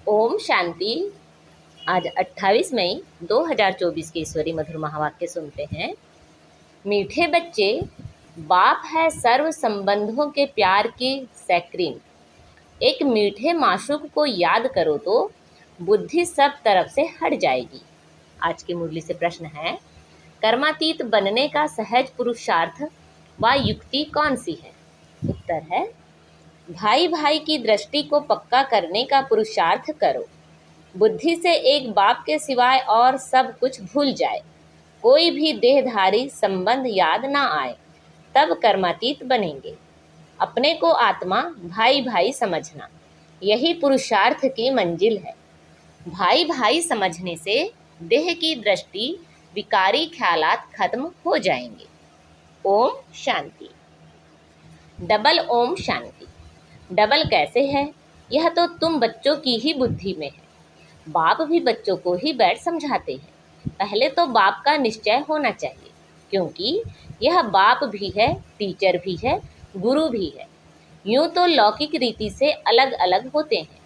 ओम शांति। आज 28 मई 2024 के ईश्वरी मधुर महावाक्य सुनते हैं। मीठे बच्चे, बाप है सर्व संबंधों के प्यार की सैक्रीन। एक मीठे माशूक को याद करो तो बुद्धि सब तरफ से हट जाएगी। आज की मुरली से प्रश्न है, कर्मातीत बनने का सहज पुरुषार्थ व युक्ति कौन सी है? उत्तर है, भाई भाई की दृष्टि को पक्का करने का पुरुषार्थ करो। बुद्धि से एक बाप के सिवाय और सब कुछ भूल जाए, कोई भी देहधारी संबंध याद ना आए, तब कर्मातीत बनेंगे। अपने को आत्मा भाई भाई समझना, यही पुरुषार्थ की मंजिल है। भाई भाई समझने से देह की दृष्टि, विकारी ख्यालात खत्म हो जाएंगे। ओम शांति। डबल ओम शांति। डबल कैसे है? यह तो तुम बच्चों की ही बुद्धि में है। बाप भी बच्चों को ही बैठ समझाते हैं। पहले तो बाप का निश्चय होना चाहिए, क्योंकि यह बाप भी है, टीचर भी है, गुरु भी है। यूं तो लौकिक रीति से अलग अलग होते हैं।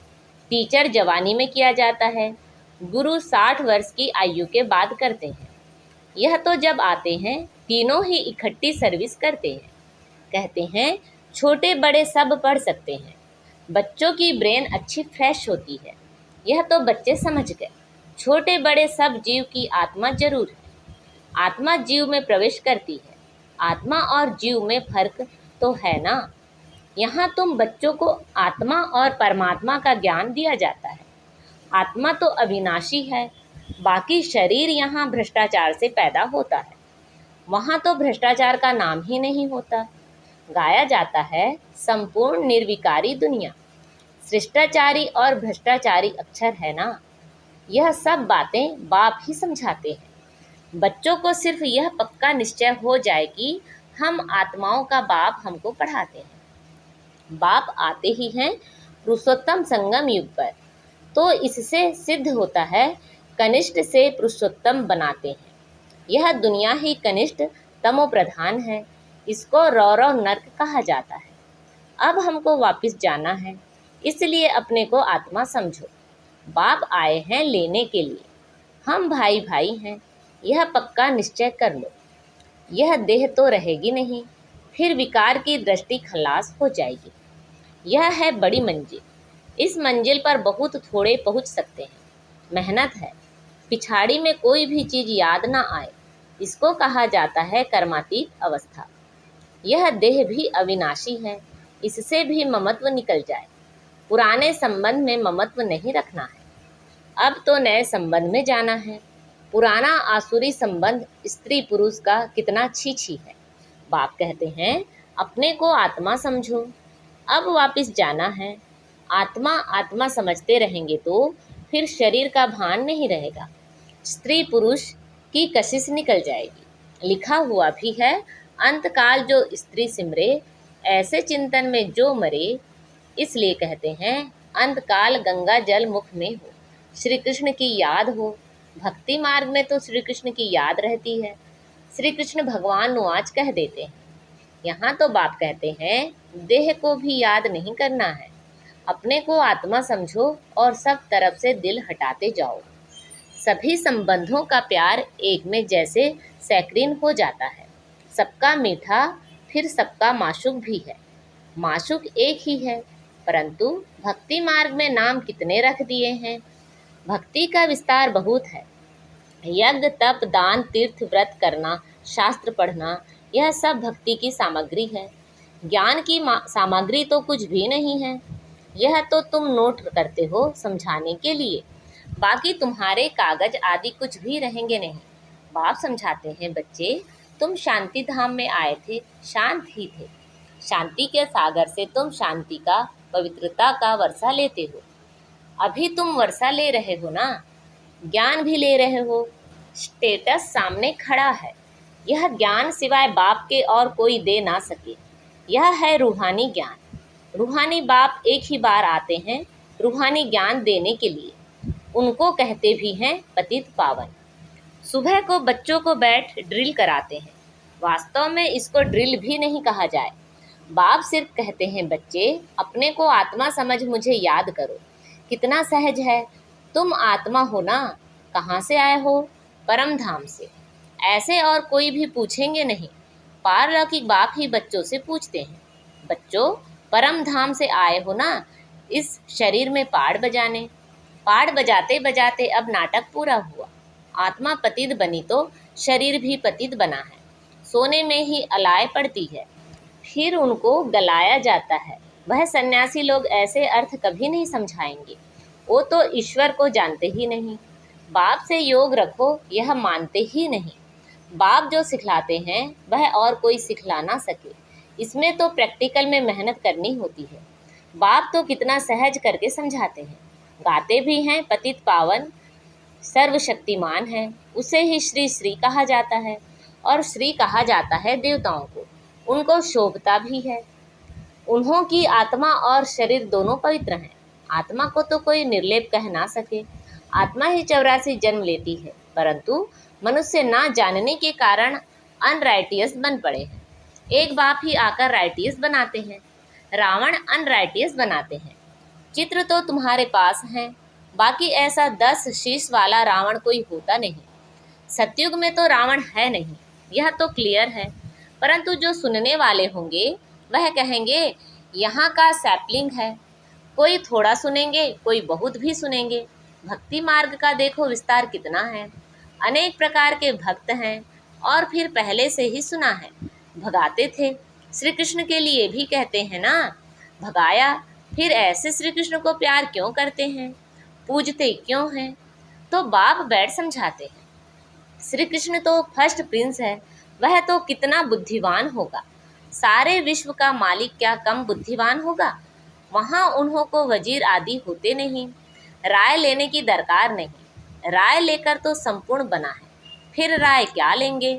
टीचर जवानी में किया जाता है, गुरु 60 वर्ष की आयु के बाद करते हैं। यह तो जब आते हैं तीनों ही इकट्ठी सर्विस करते हैं। कहते हैं छोटे बड़े सब पढ़ सकते हैं। बच्चों की ब्रेन अच्छी फ्रेश होती है। यह तो बच्चे समझ गए। छोटे बड़े सब जीव की आत्मा जरूर है। आत्मा जीव में प्रवेश करती है। आत्मा और जीव में फर्क तो है ना। यहाँ तुम बच्चों को आत्मा और परमात्मा का ज्ञान दिया जाता है। आत्मा तो अविनाशी है, बाकी शरीर यहाँ भ्रष्टाचार से पैदा होता है। वहाँ तो भ्रष्टाचार का नाम ही नहीं होता। गाया जाता है संपूर्ण निर्विकारी दुनिया। शिष्टाचारी और भ्रष्टाचारी अक्षर है ना। यह सब बातें बाप ही समझाते हैं। बच्चों को सिर्फ यह पक्का निश्चय हो जाए कि हम आत्माओं का बाप हमको पढ़ाते हैं। बाप आते ही हैं पुरुषोत्तम संगम युग पर, तो इससे सिद्ध होता है कनिष्ठ से पुरुषोत्तम बनाते हैं। यह दुनिया ही कनिष्ठ तमो प्रधान है। इसको रौरव नर्क कहा जाता है। अब हमको वापस जाना है, इसलिए अपने को आत्मा समझो। बाप आए हैं लेने के लिए। हम भाई भाई हैं, यह पक्का निश्चय कर लो। यह देह तो रहेगी नहीं, फिर विकार की दृष्टि खलास हो जाएगी। यह है बड़ी मंजिल। इस मंजिल पर बहुत थोड़े पहुंच सकते हैं। मेहनत है, पिछाड़ी में कोई भी चीज़ याद ना आए, इसको कहा जाता है कर्मातीत अवस्था। यह देह भी अविनाशी है, इससे भी ममत्व निकल जाए। पुराने संबंध में ममत्व नहीं रखना है। अब तो नए संबंध में जाना है। पुराना आसुरी संबंध स्त्री पुरुष का कितना छी छी है। बाप कहते हैं अपने को आत्मा समझो। अब वापस जाना है। आत्मा आत्मा समझते रहेंगे तो फिर शरीर का भान नहीं रहेगा। स्त्री पुरुष की कशिश निकल जाएगी। लिखा हुआ भी है, अंतकाल जो स्त्री सिमरे, ऐसे चिंतन में जो मरे। इसलिए कहते हैं अंतकाल गंगा जल मुख में हो, श्री कृष्ण की याद हो। भक्ति मार्ग में तो श्री कृष्ण की याद रहती है। श्री कृष्ण भगवान नुआज कह देते हैं। यहाँ तो बाप कहते हैं देह को भी याद नहीं करना है। अपने को आत्मा समझो और सब तरफ से दिल हटाते जाओ। सभी संबंधों का प्यार एक में जैसे सैक्रीन हो जाता है। सबका मीठा फिर सबका माशूक भी है। माशूक एक ही है, परंतु भक्ति मार्ग में नाम कितने रख दिए हैं। भक्ति का विस्तार बहुत है। यज्ञ तप दान तीर्थ व्रत करना, शास्त्र पढ़ना, यह सब भक्ति की सामग्री है। ज्ञान की सामग्री तो कुछ भी नहीं है। यह तो तुम नोट करते हो समझाने के लिए, बाकी तुम्हारे कागज आदि कुछ भी रहेंगे नहीं। बाप समझाते हैं बच्चे, तुम शांति धाम में आए थे, शांत ही थे। शांति के सागर से तुम शांति का, पवित्रता का वर्षा लेते हो। अभी तुम वर्षा ले रहे हो ना, ज्ञान भी ले रहे हो। स्टेटस सामने खड़ा है। यह ज्ञान सिवाय बाप के और कोई दे ना सके। यह है रूहानी ज्ञान। रूहानी बाप एक ही बार आते हैं रूहानी ज्ञान देने के लिए। उनको कहते भी हैं पतित पावन। सुबह को बच्चों को बैठ ड्रिल कराते हैं। वास्तव में इसको ड्रिल भी नहीं कहा जाए। बाप सिर्फ कहते हैं बच्चे, अपने को आत्मा समझ मुझे याद करो। कितना सहज है। तुम आत्मा हो ना, कहाँ से आए हो? परम धाम से। ऐसे और कोई भी पूछेंगे नहीं, पारलौकिक बाप ही बच्चों से पूछते हैं। बच्चों, परम धाम से आए हो ना, इस शरीर में पाड़ बजाने। पाड़ बजाते बजाते अब नाटक पूरा हुआ। आत्मा पतित बनी तो शरीर भी पतित बना है। सोने में ही अलाय पड़ती है, फिर उनको गलाया जाता है। वह सन्यासी लोग ऐसे अर्थ कभी नहीं समझाएंगे। वो तो ईश्वर को जानते ही नहीं। बाप से योग रखो यह मानते ही नहीं। बाप जो सिखलाते हैं वह और कोई सिखला ना सके। इसमें तो प्रैक्टिकल में मेहनत करनी होती है। बाप तो कितना सहज करके समझाते हैं। गाते भी हैं पतित पावन सर्वशक्तिमान है। उसे ही श्री श्री कहा जाता है, और श्री कहा जाता है देवताओं को। उनको शोभता भी है। उन्हों की आत्मा और शरीर दोनों पवित्र हैं। आत्मा को तो कोई निर्लेप कह ना सके। आत्मा ही 84 जन्म लेती है, परंतु मनुष्य ना जानने के कारण अनराइटियस बन पड़े हैं। एक बाप ही आकर राइटियस बनाते हैं। रावण अनराइटियस बनाते हैं। चित्र तो तुम्हारे पास हैं, बाकी ऐसा 10 शीश वाला रावण कोई होता नहीं। सतयुग में तो रावण है नहीं, यह तो क्लियर है। परंतु जो सुनने वाले होंगे वह कहेंगे यहाँ का सैपलिंग है। कोई थोड़ा सुनेंगे, कोई बहुत भी सुनेंगे। भक्ति मार्ग का देखो विस्तार कितना है। अनेक प्रकार के भक्त हैं, और फिर पहले से ही सुना है भगाते थे। श्री कृष्ण के लिए भी कहते हैं ना, भगाया। फिर ऐसे श्री कृष्ण को प्यार क्यों करते हैं, पूजते क्यों हैं? तो बाप बैठ समझाते हैं। श्री कृष्ण तो फर्स्ट प्रिंस है, वह तो कितना बुद्धिमान होगा। सारे विश्व का मालिक क्या कम बुद्धिमान होगा? वहाँ उन्हों को वजीर आदि होते नहीं। राय लेने की दरकार नहीं। राय लेकर तो संपूर्ण बना है, फिर राय क्या लेंगे?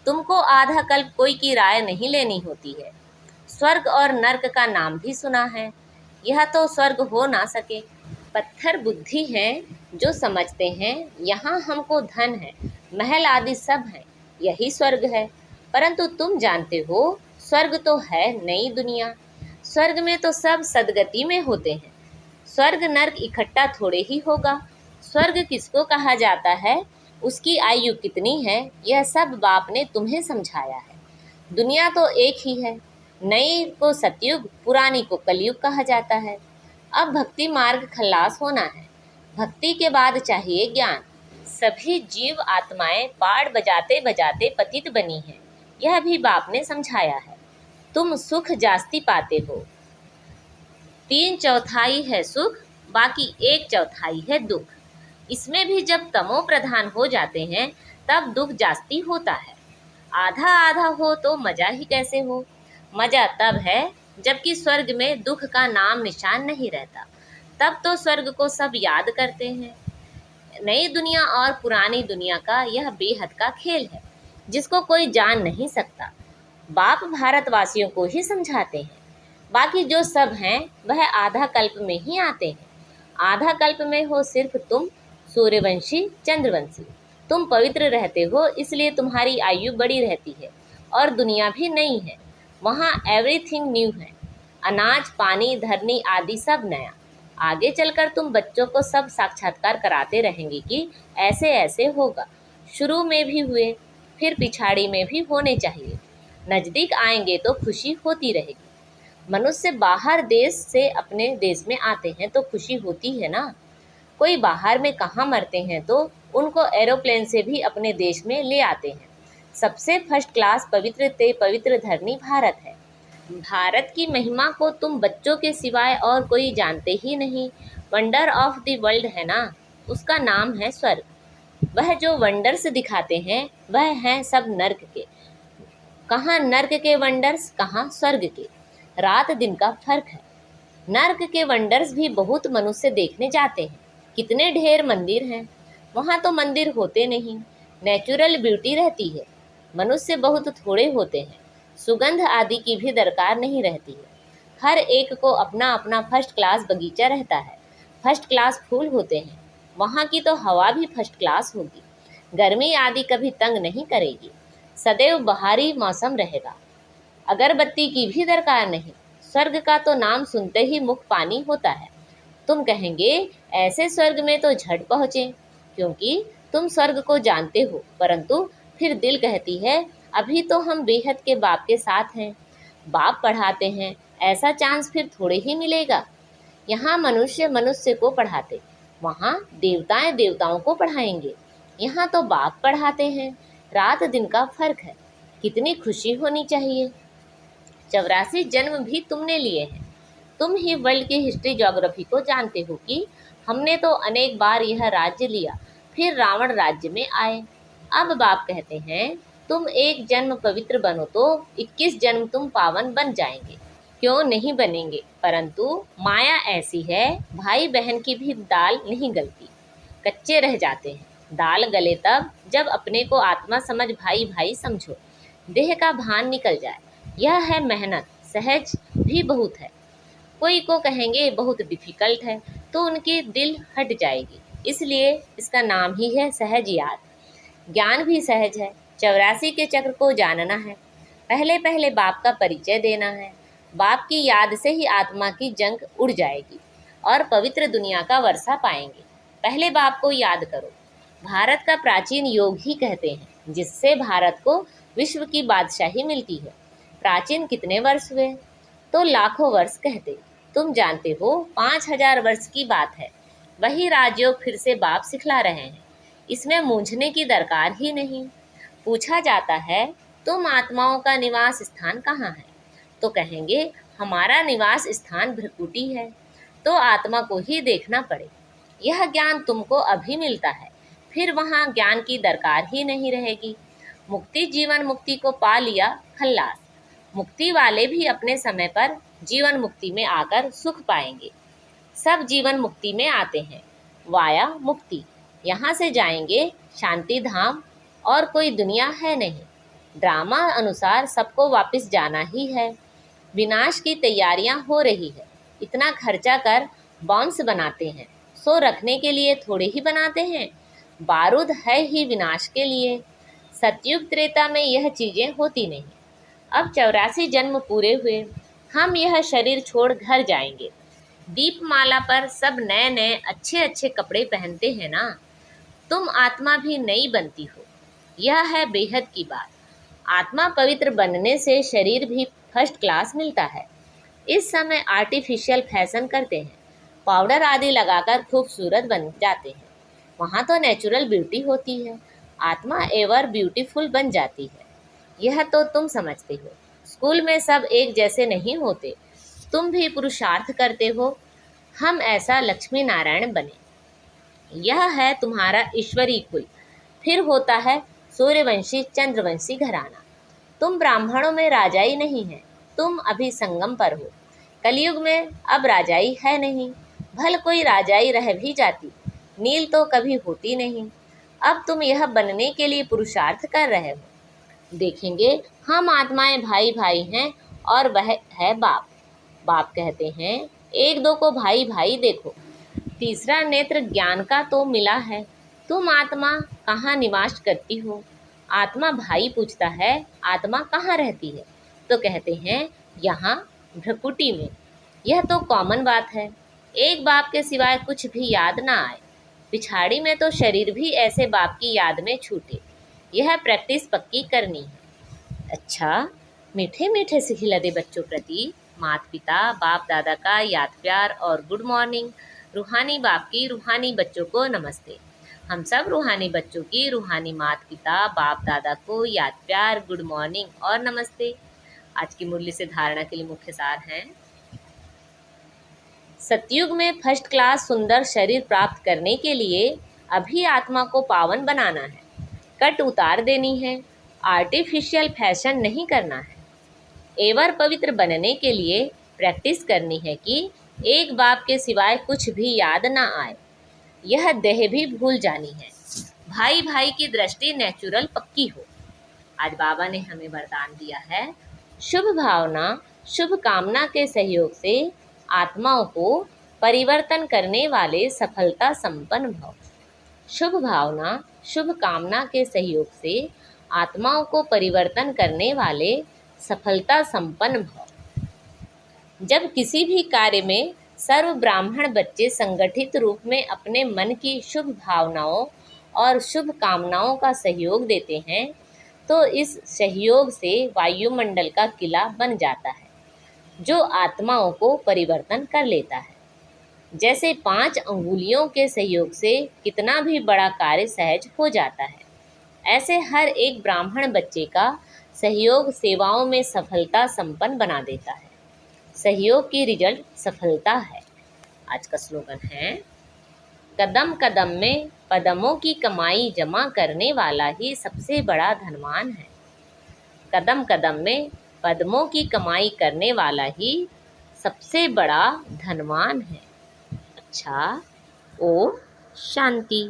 तुमको आधा कल्प कोई की राय नहीं लेनी होती है। स्वर्ग और नर्क का नाम भी सुना है, यह तो स्वर्ग हो ना सके। पत्थर बुद्धि हैं जो समझते हैं यहाँ हमको धन है, महल आदि सब है, यही स्वर्ग है। परंतु तुम जानते हो स्वर्ग तो है नई दुनिया। स्वर्ग में तो सब सदगति में होते हैं। स्वर्ग नर्क इकट्ठा थोड़े ही होगा। स्वर्ग किसको कहा जाता है, उसकी आयु कितनी है, यह सब बाप ने तुम्हें समझाया है। दुनिया तो एक ही है। नई को सतयुग, पुरानी को कलयुग कहा जाता है। अब भक्ति मार्ग खल्लास होना है। भक्ति के बाद चाहिए ज्ञान। सभी जीव आत्माएं पाड़ बजाते बजाते पतित बनी हैं, यह भी बाप ने समझाया है। तुम सुख जास्ती पाते हो। 3/4 है सुख, बाकी 1/4 है दुख। इसमें भी जब तमो प्रधान हो जाते हैं तब दुख जास्ती होता है। आधा आधा हो तो मजा ही कैसे हो? मजा तब है जबकि स्वर्ग में दुख का नाम निशान नहीं रहता। तब तो स्वर्ग को सब याद करते हैं। नई दुनिया और पुरानी दुनिया का यह बेहद का खेल है, जिसको कोई जान नहीं सकता। बाप भारतवासियों को ही समझाते हैं। बाकी जो सब हैं वह आधा कल्प में ही आते हैं। आधा कल्प में हो सिर्फ तुम, सूर्यवंशी, चंद्रवंशी। तुम पवित्र रहते हो, इसलिए तुम्हारी आयु बड़ी रहती है, और दुनिया भी नई है। वहाँ एवरीथिंग न्यू है। अनाज, पानी, धरनी आदि सब नया। आगे चलकर तुम बच्चों को सब साक्षात्कार कराते रहेंगे कि ऐसे ऐसे होगा। शुरू में भी हुए, फिर पिछाड़ी में भी होने चाहिए। नज़दीक आएंगे तो खुशी होती रहेगी। मनुष्य बाहर देश से अपने देश में आते हैं तो खुशी होती है ना। कोई बाहर में कहाँ मरते हैं तो उनको एरोप्लेन से भी अपने देश में ले आते हैं। सबसे फर्स्ट क्लास पवित्र ते पवित्र धरनी भारत है। भारत की महिमा को तुम बच्चों के सिवाय और कोई जानते ही नहीं। वंडर ऑफ द वर्ल्ड है ना, उसका नाम है स्वर्ग। वह जो वंडर्स दिखाते हैं वह हैं सब नर्क के। कहाँ नर्क के वंडर्स, कहाँ स्वर्ग के। रात दिन का फर्क है। नर्क के वंडर्स भी बहुत मनुष्य देखने जाते हैं। कितने ढेर मंदिर हैं, वहाँ तो मंदिर होते नहीं, नेचुरल ब्यूटी रहती है। मनुष्य बहुत थोड़े होते हैं, सुगंध आदि की भी दरकार नहीं रहती है। हर एक को अपना अपना फर्स्ट क्लास बगीचा रहता है, फर्स्ट क्लास फूल होते हैं। वहाँ की तो हवा भी फर्स्ट क्लास होगी। गर्मी आदि कभी तंग नहीं करेगी, सदैव बहारी मौसम रहेगा। अगरबत्ती की भी दरकार नहीं। स्वर्ग का तो नाम सुनते ही मुख पानी होता है। तुम कहेंगे ऐसे स्वर्ग में तो झट पहुँचे, क्योंकि तुम स्वर्ग को जानते हो, परंतु फिर दिल कहती है अभी तो हम बेहद के बाप के साथ हैं। बाप पढ़ाते हैं, ऐसा चांस फिर थोड़े ही मिलेगा। यहाँ मनुष्य मनुष्य को पढ़ाते, वहाँ देवताएं देवताओं को पढ़ाएंगे। यहाँ तो बाप पढ़ाते हैं, रात दिन का फर्क है। कितनी खुशी होनी चाहिए। 84 जन्म भी तुमने लिए हैं। तुम ही वर्ल्ड की हिस्ट्री ज्योग्राफी को जानते हो कि हमने तो अनेक बार यह राज्य लिया, फिर रावण राज्य में आए। अब बाप कहते हैं तुम एक जन्म पवित्र बनो तो 21 जन्म तुम पावन बन जाएंगे। क्यों नहीं बनेंगे, परंतु माया ऐसी है, भाई बहन की भी दाल नहीं गलती, कच्चे रह जाते हैं। दाल गले तब जब अपने को आत्मा समझ भाई भाई समझो, देह का भान निकल जाए। यह है मेहनत, सहज भी बहुत है। कोई को कहेंगे बहुत डिफिकल्ट है, तो उनकी दिल हट जाएगी। इसलिए इसका नाम ही है सहज याद। ज्ञान भी सहज है। 84 के चक्र को जानना है। पहले पहले बाप का परिचय देना है। बाप की याद से ही आत्मा की जंग उड़ जाएगी और पवित्र दुनिया का वर्षा पाएंगे। पहले बाप को याद करो। भारत का प्राचीन योग ही कहते हैं, जिससे भारत को विश्व की बादशाही मिलती है। प्राचीन कितने वर्ष हुए? तो लाखों वर्ष कहते। तुम जानते हो 5000 वर्ष की बात है। वही राजयोग फिर से बाप सिखला रहे हैं। इसमें मूंझने की दरकार ही नहीं। पूछा जाता है तुम आत्माओं का निवास स्थान कहाँ है, तो कहेंगे हमारा निवास स्थान भ्रकुटी है। तो आत्मा को ही देखना पड़े। यह ज्ञान तुमको अभी मिलता है, फिर वहाँ ज्ञान की दरकार ही नहीं रहेगी। मुक्ति जीवन मुक्ति को पा लिया खल्लास। मुक्ति वाले भी अपने समय पर जीवन मुक्ति में आकर सुख पाएंगे। सब जीवन मुक्ति में आते हैं, वाया मुक्ति। यहाँ से जाएंगे शांति धाम, और कोई दुनिया है नहीं। ड्रामा अनुसार सबको वापस जाना ही है। विनाश की तैयारियां हो रही है। इतना खर्चा कर बॉम्ब्स बनाते हैं, सो रखने के लिए थोड़े ही बनाते हैं। बारूद है ही विनाश के लिए। सतयुग त्रेता में यह चीज़ें होती नहीं। अब 84 जन्म पूरे हुए, हम यह शरीर छोड़ घर जाएंगे। दीपमाला पर सब नए नए अच्छे अच्छे कपड़े पहनते हैं ना। तुम आत्मा भी नई बनती हो। यह है बेहद की बात। आत्मा पवित्र बनने से शरीर भी फर्स्ट क्लास मिलता है। इस समय आर्टिफिशियल फैशन करते हैं, पाउडर आदि लगाकर खूबसूरत बन जाते हैं। वहाँ तो नेचुरल ब्यूटी होती है। आत्मा एवर ब्यूटीफुल बन जाती है। यह तो तुम समझते हो। स्कूल में सब एक जैसे नहीं होते। तुम भी पुरुषार्थ करते हो, हम ऐसा लक्ष्मी नारायण बने। यह है तुम्हारा ईश्वरी कुल। फिर होता है सूर्यवंशी चंद्रवंशी घराना। तुम ब्राह्मणों में राजाई नहीं है, तुम अभी संगम पर हो। कलयुग में अब राजाई है नहीं। भल कोई राजाई रह भी जाती, नील तो कभी होती नहीं। अब तुम यह बनने के लिए पुरुषार्थ कर रहे हो। देखेंगे हम आत्माएं भाई भाई हैं और वह है बाप। बाप कहते हैं एक दो को भाई भाई देखो। तीसरा नेत्र ज्ञान का तो मिला है। तुम आत्मा कहाँ निवास करती हो? आत्मा भाई पूछता है आत्मा कहाँ रहती है, तो कहते हैं यहाँ भ्रकुटी में। यह तो कॉमन बात है। एक बाप के सिवाय कुछ भी याद ना आए। पिछाड़ी में तो शरीर भी ऐसे बाप की याद में छूटे। यह प्रैक्टिस पक्की करनी है। अच्छा, मीठे मीठे से खिला दे बच्चों प्रति माता पिता बाप दादा का याद प्यार और गुड मॉर्निंग। रूहानी बाप की रूहानी बच्चों को नमस्ते। हम सब रूहानी बच्चों की रूहानी माता पिता बाप दादा को याद प्यार गुड मॉर्निंग और नमस्ते। आज की मुरली से धारणा के लिए मुख्य सार हैं। सतयुग में फर्स्ट क्लास सुंदर शरीर प्राप्त करने के लिए अभी आत्मा को पावन बनाना है। कट उतार देनी है, आर्टिफिशियल फैशन नहीं करना है। एवर पवित्र बनने के लिए प्रैक्टिस करनी है कि एक बाप के सिवाय कुछ भी याद ना आए। यह देह भी भूल जानी है। भाई भाई की दृष्टि नेचुरल पक्की हो। आज बाबा ने हमें वरदान दिया है, शुभ भावना शुभ कामना के सहयोग से आत्माओं को परिवर्तन करने वाले सफलता संपन्न भव। शुभ भावना शुभ कामना के सहयोग से आत्माओं को परिवर्तन करने वाले सफलता संपन्न भव। जब किसी भी कार्य में सर्व ब्राह्मण बच्चे संगठित रूप में अपने मन की शुभ भावनाओं और शुभ कामनाओं का सहयोग देते हैं तो इस सहयोग से वायुमंडल का किला बन जाता है जो आत्माओं को परिवर्तन कर लेता है। जैसे 5 अंगुलियों के सहयोग से कितना भी बड़ा कार्य सहज हो जाता है, ऐसे हर एक ब्राह्मण बच्चे का सहयोग सेवाओं में सफलता संपन्न बना देता है। सहयोग की रिजल्ट सफलता है। आज का स्लोगन है, कदम कदम में पदमों की कमाई जमा करने वाला ही सबसे बड़ा धनवान है। कदम कदम में पद्मों की कमाई करने वाला ही सबसे बड़ा धनवान है। अच्छा, ओम शांति।